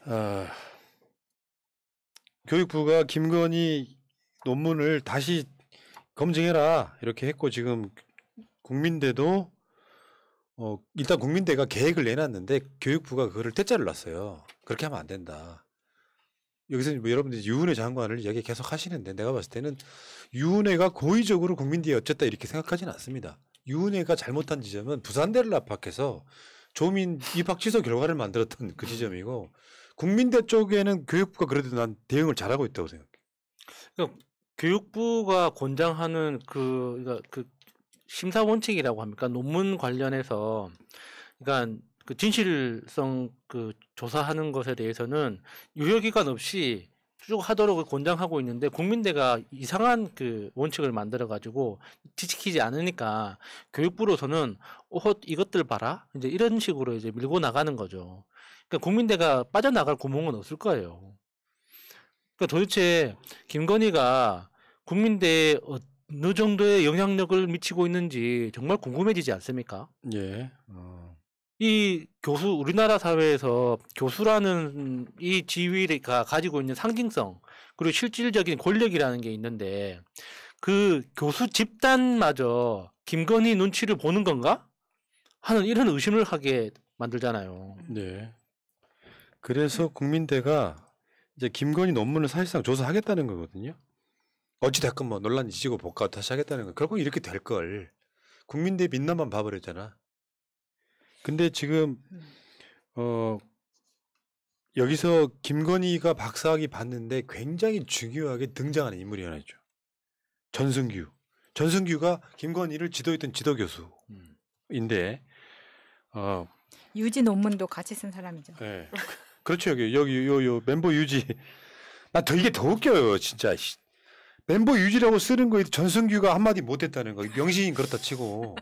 아, 교육부가 김건희 논문을 다시 검증해라 이렇게 했고 지금 국민대도 일단 국민대가 계획을 내놨는데 교육부가 그거를 퇴짜를 놨어요. 그렇게 하면 안 된다. 여기서 뭐 여러분들이 유은혜 장관을 이야기 계속 하시는데 내가 봤을 때는 유은혜가 고의적으로 국민대에 어쨌다 이렇게 생각하지는 않습니다. 유은혜가 잘못한 지점은 부산대를 압박해서 조민 입학 취소 결과를 만들었던 그 지점이고 국민대 쪽에는 교육부가 그래도 난 대응을 잘하고 있다고 생각해. 그러니까 교육부가 권장하는 그러니까 그 심사 원칙이라고 합니까? 논문 관련해서 그러니까 그 진실성 그 조사하는 것에 대해서는 유효기간 없이 쭉 하도록 권장하고 있는데 국민대가 이상한 그 원칙을 만들어 가지고 지키지 않으니까 교육부로서는 이것들 봐라 이제 이런 식으로 이제 밀고 나가는 거죠. 그러니까 국민대가 빠져나갈 구멍은 없을 거예요. 그러니까 도대체 김건희가 국민대에 어느 정도의 영향력을 미치고 있는지 정말 궁금해지지 않습니까? 예. 이 교수, 우리나라 사회에서 교수라는 이 지위가 가지고 있는 상징성, 그리고 실질적인 권력이라는 게 있는데, 그 교수 집단마저 김건희 눈치를 보는 건가? 하는 이런 의심을 하게 만들잖아요. 네. 그래서 국민대가 이제 김건희 논문을 사실상 조사하겠다는 거거든요. 어찌됐건 뭐 논란이 지지고 볶아 다시 하겠다는 거. 결국 이렇게 될 걸. 국민대 민낯만 봐버렸잖아. 근데 지금 여기서 김건희가 박사학위 받는데 굉장히 중요하게 등장하는 인물이 하나 있죠. 전승규. 전승규가 김건희를 지도했던 지도교수인데 유지 논문도 같이 쓴 사람이죠. 네. 그렇죠. 여기 요 멤버 유지. 나 이게 더 웃겨요, 진짜. 멤버 유지라고 쓰는 거에 전승규가 한마디 못했다는 거. 명신이 그렇다 치고.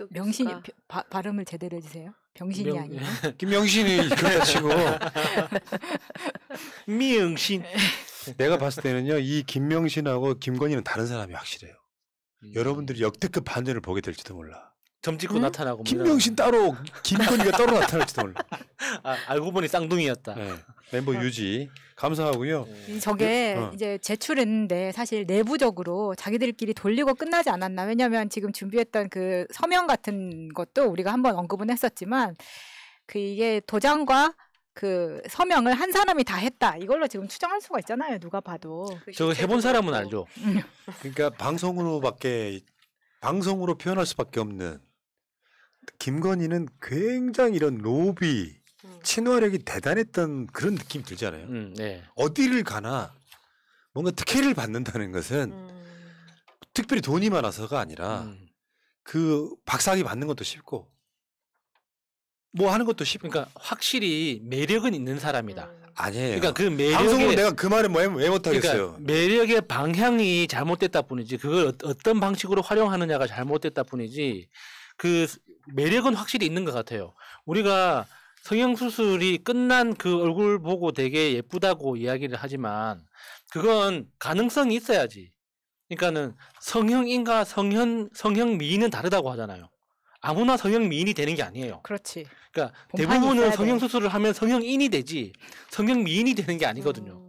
명신이 발음을 제대로 해주세요. 병신이 아니고. 김명신이 그렇다 치고. 미영신. 내가 봤을 때는요. 이 김명신하고 김건희는 다른 사람이 확실해요. 여러분들이 역대급 반전을 보게 될지도 몰라. 점 찍고 나타나고. 김명신 따로 김건희가 따로 나타날지도 몰라. 알고 보니 쌍둥이였다. 네. 멤버 유지 감사하고요. 저게 이제 제출했는데 사실 내부적으로 자기들끼리 돌리고 끝나지 않았나. 왜냐하면 지금 준비했던 그 서명 같은 것도 우리가 한번 언급은 했었지만 그 이게 도장과 그 서명을 한 사람이 다 했다. 이걸로 지금 추정할 수가 있잖아요. 누가 봐도. 저거 해본 사람은 알죠. 그러니까 방송으로 표현할 수밖에 없는 김건희는 굉장히 이런 로비, 친화력이 대단했던 그런 느낌이 들잖아요. 네. 어디를 가나 뭔가 특혜를 받는다는 것은 특별히 돈이 많아서가 아니라 그 박사학위 받는 것도 쉽고 뭐 하는 것도 쉽고. 그러니까 확실히 매력은 있는 사람이다. 아니에요. 그러니까 그 매력의 방송으로 내가 그 말을 왜 못하겠어요. 그러니까 매력의 방향이 잘못됐다 뿐이지 그걸 어떤 방식으로 활용하느냐가 잘못됐다 뿐이지 그 매력은 확실히 있는 것 같아요. 우리가 성형수술이 끝난 그 얼굴 보고 되게 예쁘다고 이야기를 하지만 그건 가능성이 있어야지. 그러니까는 성형인과 성형미인은 다르다고 하잖아요. 아무나 성형미인이 되는 게 아니에요. 그렇지. 그러니까 대부분은 성형수술을 하면 성형인이 되지 성형미인이 되는 게 아니거든요.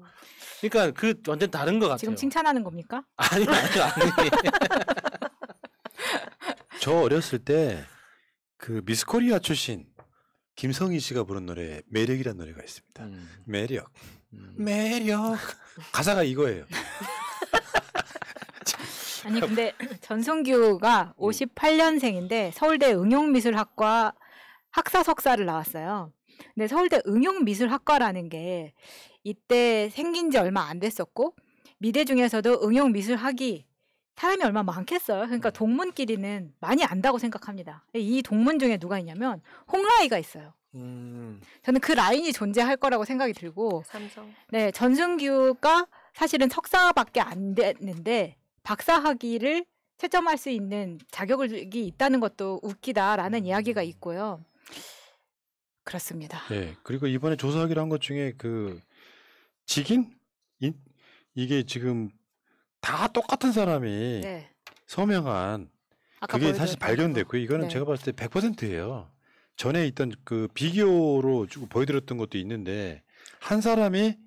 그러니까 그 완전 다른 것 같아요. 지금 칭찬하는 겁니까? 아니요. 저 어렸을 때 그 미스코리아 출신 김성희 씨가 부른 노래 매력이라는 노래가 있습니다. 매력. 매력. 가사가 이거예요. 아니 근데 전승규가 58년생인데 서울대 응용미술학과 학사 석사를 나왔어요. 근데 서울대 응용미술학과라는 게 이때 생긴 지 얼마 안 됐었고 미대 중에서도 응용미술학이 사람이 얼마 많겠어요. 그러니까 동문끼리는 많이 안다고 생각합니다. 이 동문 중에 누가 있냐면 홍라이가 있어요. 저는 그 라인이 존재할 거라고 생각이 들고 삼성. 네, 전승규가 사실은 석사밖에 안 됐는데 박사학위를 채점할 수 있는 자격이 있다는 것도 웃기다라는 이야기가 있고요. 그렇습니다. 네, 그리고 이번에 조사하기로 한 것 중에 그 직인? 이게 지금 다 똑같은 사람이 네. 서명한 그게 사실 발견됐고요. 이거는 네. 제가 봤을 때 100%예요. 전에 있던 그 비교로 보여드렸던 것도 있는데 한 사람의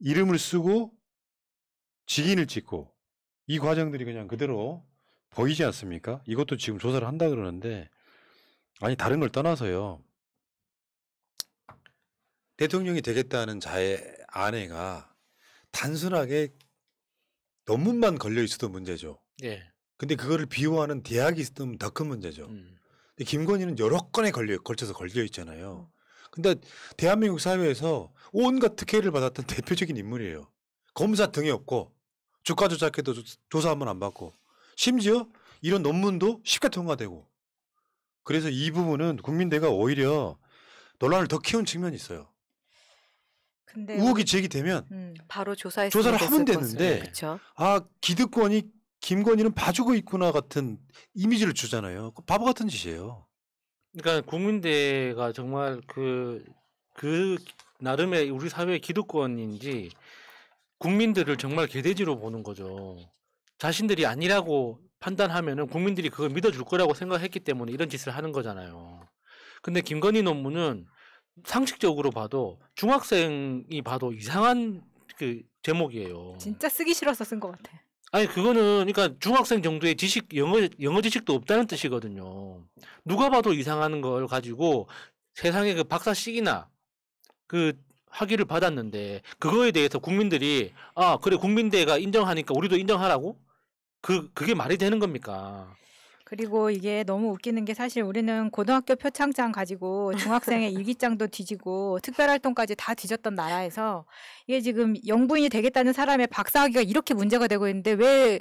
이름을 쓰고 직인을 찍고 이 과정들이 그냥 그대로 보이지 않습니까? 이것도 지금 조사를 한다 그러는데 아니 다른 걸 떠나서요. 대통령이 되겠다는 자의 아내가 단순하게 논문만 걸려 있어도 문제죠. 예. 근데 그거를 비호하는 대학이 있으면 더 큰 문제죠. 근데 김건희는 여러 건에 걸쳐서 걸려 있잖아요. 근데 대한민국 사회에서 온갖 특혜를 받았던 대표적인 인물이에요. 검사 등이 없고 주가 조작해도 조사 한번 안 받고 심지어 이런 논문도 쉽게 통과되고 그래서 이 부분은 국민대가 오히려 논란을 더 키운 측면이 있어요. 근데 의혹이 제기되면 바로 조사를 하면 되는데 그렇죠. 아 기득권이 김건희는 봐주고 있구나 같은 이미지를 주잖아요. 바보 같은 짓이에요. 그러니까 국민대가 정말 그 나름의 우리 사회의 기득권인지 국민들을 정말 개돼지로 보는 거죠. 자신들이 아니라고 판단하면은 국민들이 그걸 믿어줄 거라고 생각했기 때문에 이런 짓을 하는 거잖아요. 근데 김건희 논문은 상식적으로 봐도 중학생이 봐도 이상한 그 제목이에요. 진짜 쓰기 싫어서 쓴 것 같아. 아니 그거는 그러니까 중학생 정도의 지식 영어 지식도 없다는 뜻이거든요. 누가 봐도 이상한 걸 가지고 세상에 그 박사씩이나 그 학위를 받았는데 그거에 대해서 국민들이 아 그래 국민대가 인정하니까 우리도 인정하라고? 그게 말이 되는 겁니까? 그리고 이게 너무 웃기는 게 사실 우리는 고등학교 표창장 가지고 중학생의 일기장도 뒤지고 특별활동까지 다 뒤졌던 나라에서 이게 지금 영부인이 되겠다는 사람의 박사학위가 이렇게 문제가 되고 있는데 왜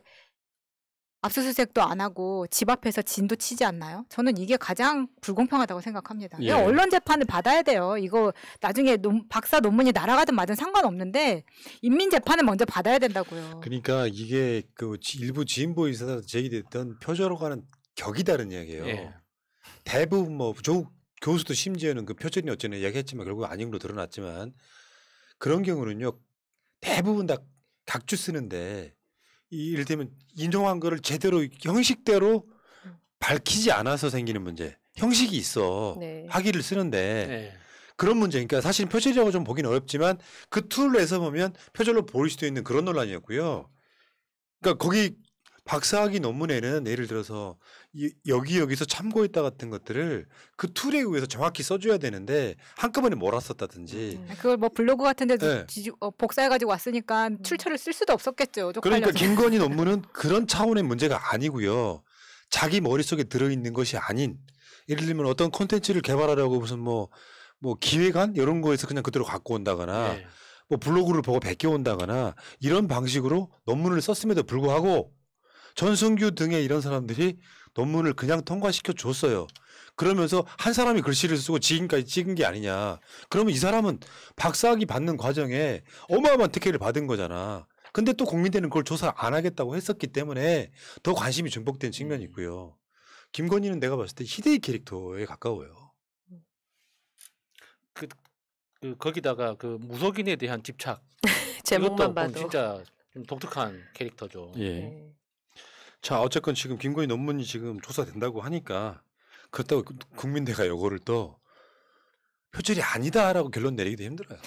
압수수색도 안 하고 집 앞에서 진도 치지 않나요? 저는 이게 가장 불공평하다고 생각합니다. 예. 이거 언론 재판을 받아야 돼요. 이거 나중에 박사 논문이 날아가든 마든 상관없는데 인민 재판을 먼저 받아야 된다고요. 그러니까 이게 그 일부 지인보에서 제기됐던 표절과는 격이 다른 이야기예요. 예. 대부분 뭐 조국 교수도 심지어는 그 표절이 어쩌나 이야기했지만 결국 아닌 걸로 드러났지만 그런 경우는요 대부분 다 각주 쓰는데 이를테면 인정한 거를 제대로 형식대로 밝히지 않아서 생기는 문제. 형식이 있어. 네. 학위를 쓰는데 네. 그런 문제니까 사실 표절이라고 좀 보기는 어렵지만 그 툴을 내서 보면 표절로 보일 수도 있는 그런 논란이었고요. 그러니까 거기 박사학위 논문에는 예를 들어서 여기서 참고했다 같은 것들을 그 툴에 의해서 정확히 써줘야 되는데 한꺼번에 몰았었다든지 그걸 뭐 블로그 같은 데도 네. 복사해가지고 왔으니까 출처를 쓸 수도 없었겠죠. 그러니까 쪽팔려서. 김건희 논문은 그런 차원의 문제가 아니고요. 자기 머릿속에 들어있는 것이 아닌 예를 들면 어떤 콘텐츠를 개발하려고 무슨 뭐 기획안 이런 거에서 그냥 그대로 갖고 온다거나 네. 뭐 블로그를 보고 베껴온다거나 이런 방식으로 논문을 썼음에도 불구하고 전승규 등의 이런 사람들이 논문을 그냥 통과시켜 줬어요. 그러면서 한 사람이 글씨를 쓰고 지금까지 찍은 게 아니냐. 그러면 이 사람은 박사학위 받는 과정에 어마어마한 특혜를 받은 거잖아. 근데 또 국민대는 그걸 조사 안 하겠다고 했었기 때문에 더 관심이 증폭된 측면이 있고요. 김건희는 내가 봤을 때 희대의 캐릭터에 가까워요. 거기다가 그 무속인에 대한 집착 제목만 이것도 봐도 진짜 좀 독특한 캐릭터죠. 예. 네. 자, 어쨌건 지금 김건희 논문이 지금 조사된다고 하니까 그렇다고 국민대가 요거를 또 표절이 아니다라고 결론 내리기도 힘들어요.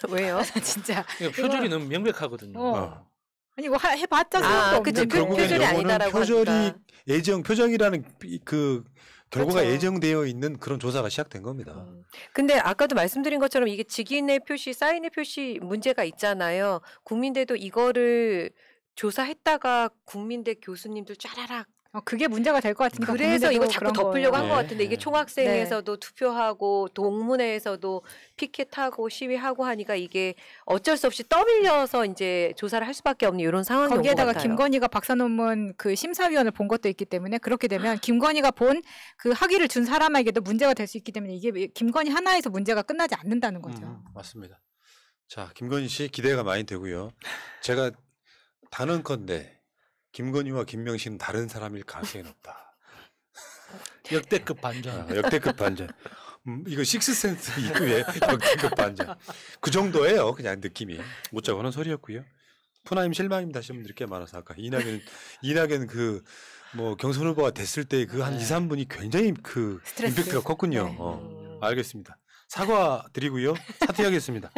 왜요? 진짜. 그러니까 표절이 너무 명백하거든요. 어. 아니 이거 해봤자 아, 소용도 그치. 없는데. 결국엔 표절이 요거는 아니다라고 표절이 하니까. 표정이라는 그 결과가 그렇죠. 예정되어 있는 그런 조사가 시작된 겁니다. 근데 아까도 말씀드린 것처럼 이게 직인의 표시, 사인의 표시 문제가 있잖아요. 국민대도 이거를 조사했다가 국민대 교수님들 쫘라락 그게 문제가 될 것 같으니까. 그래서 이거 국민대도 자꾸 그런 덮으려고 한 네. 것 같은데 이게 네. 총학생에서도 투표하고 동문회에서도 피켓하고 시위하고 하니까 이게 어쩔 수 없이 떠밀려서 이제 조사를 할 수밖에 없는 이런 상황이 온 것 거기에다가 같아요. 김건희가 박사 논문 그 심사위원을 본 것도 있기 때문에 그렇게 되면 김건희가 본 그 학위를 준 사람에게도 문제가 될 수 있기 때문에 이게 김건희 하나에서 문제가 끝나지 않는다는 거죠. 맞습니다. 자, 김건희 씨 기대가 많이 되고요. 제가 단언컨대 김건희와 김명식은 다른 사람일 가능성이 높다. 역대급 반전. 역대급 반전. 이거 식스센스 이후에 역대급 반전. 그 정도예요. 그냥 느낌이. 못자고 하는 소리였고요. 푸나임 실망입니다. 하시는 분들이 꽤 많아서 아까 이낙연 그 뭐 경선 후보가 됐을 때 그 한 네. 2, 3분이 굉장히 그 스트레스. 임팩트가 컸군요. 네. 알겠습니다. 사과드리고요. 사퇴하겠습니다.